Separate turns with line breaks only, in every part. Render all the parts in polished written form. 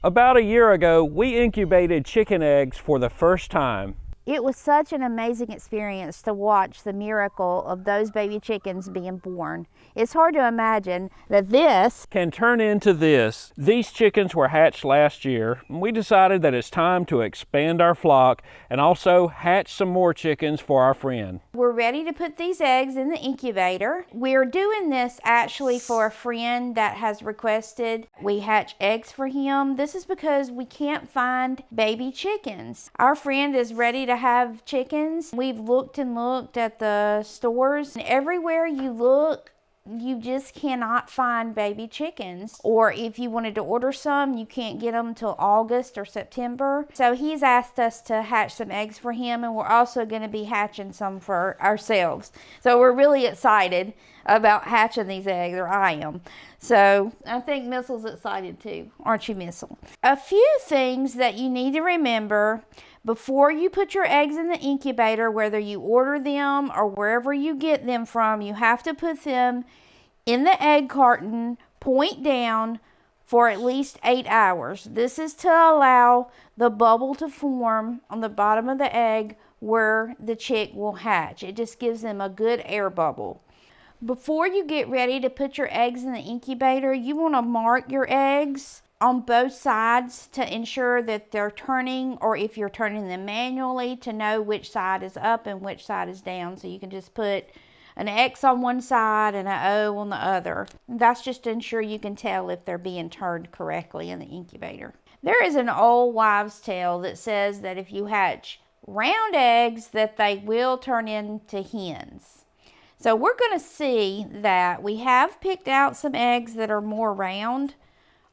About a year ago, we incubated chicken eggs for the first time.
It was such an amazing experience to watch the miracle of those baby chickens being born. It's hard to imagine that this
can turn into this. These chickens were hatched last year, and we decided that it's time to expand our flock and also hatch some more chickens for our friend.
We're ready to put these eggs in the incubator. We're doing this actually for a friend that has requested we hatch eggs for him. This is because we can't find baby chickens. Our friend is ready to have chickens. We've looked and looked at the stores, and everywhere you look, you just cannot find baby chickens. Or if you wanted to order some, you can't get them till August or September. So he's asked us to hatch some eggs for him, and we're also going to be hatching some for ourselves. So we're really excited about hatching these eggs, or I am. So I think Missel's excited too. Aren't you, Missel? A few things that you need to remember before you put your eggs in the incubator, whether you order them or wherever you get them from, you have to put them in the egg carton, point down, for at least 8 hours. This is to allow the bubble to form on the bottom of the egg where the chick will hatch. It just gives them a good air bubble. Before you get ready to put your eggs in the incubator, you want to mark your eggs on both sides to ensure that they're turning, or if you're turning them manually, to know which side is up and which side is down. So you can just put an X on one side and an O on the other. That's just to ensure you can tell if they're being turned correctly in the incubator. There is an old wives' tale that says that if you hatch round eggs, that they will turn into hens. So we're going to see that we have picked out some eggs that are more round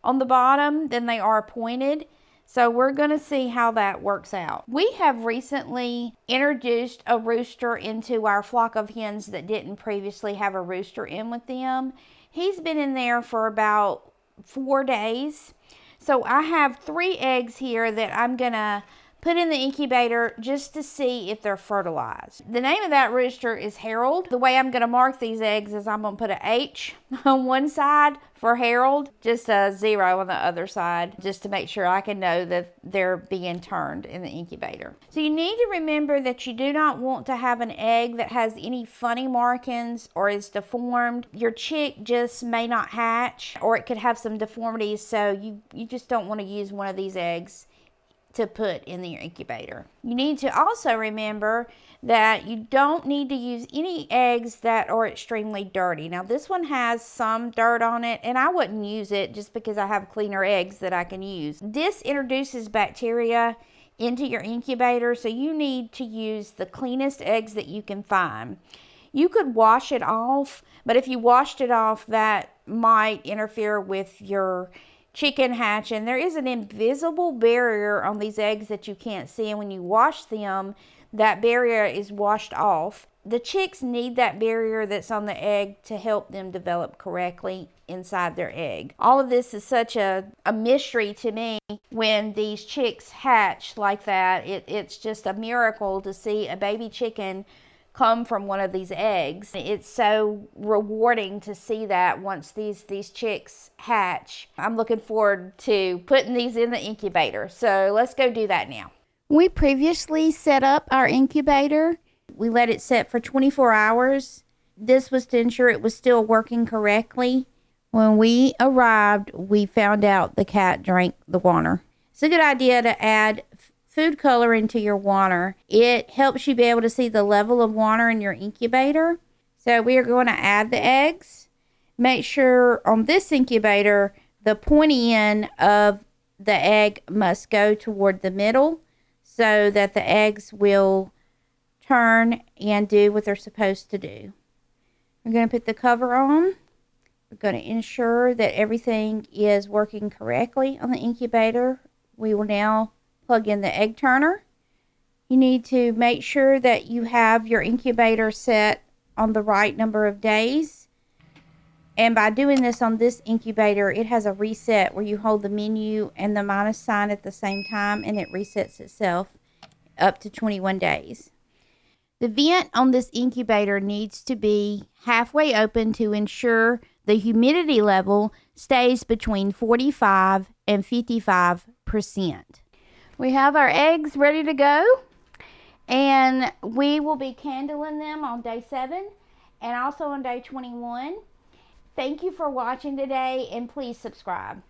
on the bottom than they are pointed. So we're going to see how that works out. We have recently introduced a rooster into our flock of hens that didn't previously have a rooster in with them. He's been in there for about 4 days. So I have 3 eggs here that I'm going to put in the incubator just to see if they're fertilized. The name of that rooster is Harold. The way I'm going to mark these eggs is I'm going to put an H on one side for Harold, just a 0 on the other side, just to make sure I can know that they're being turned in the incubator. So you need to remember that you do not want to have an egg that has any funny markings or is deformed. Your chick just may not hatch, or it could have some deformities, so you just don't want to use one of these eggs to put in your incubator. You need to also remember that you don't need to use any eggs that are extremely dirty. Now this one has some dirt on it, and I wouldn't use it just because I have cleaner eggs that I can use. This introduces bacteria into your incubator, so you need to use the cleanest eggs that you can find. You could wash it off, but if you washed it off, that might interfere with your chicken hatching. There is an invisible barrier on these eggs that you can't see, and when you wash them, that barrier is washed off. The chicks need that barrier that's on the egg to help them develop correctly inside their egg. All of this is such a mystery to me when these chicks hatch like that. It's just a miracle to see a baby chicken come from one of these eggs. It's so rewarding to see that once these chicks hatch. I'm looking forward to putting these in the incubator. So let's go do that now. We previously set up our incubator. We let it set for 24 hours. This was to ensure it was still working correctly. When we arrived, we found out the cat drank the water. It's a good idea to add food coloring to your water. It helps you be able to see the level of water in your incubator. So we are going to add the eggs. Make sure on this incubator, the pointy end of the egg must go toward the middle so that the eggs will turn and do what they're supposed to do. We're going to put the cover on. We're going to ensure that everything is working correctly on the incubator. We will now plug in the egg turner. You need to make sure that you have your incubator set on the right number of days. And by doing this on this incubator, it has a reset where you hold the menu and the minus sign at the same time, and it resets itself up to 21 days. The vent on this incubator needs to be halfway open to ensure the humidity level stays between 45 and 55%. We have our eggs ready to go, and we will be candling them on day 7 and also on day 21. Thank you for watching today, and please subscribe.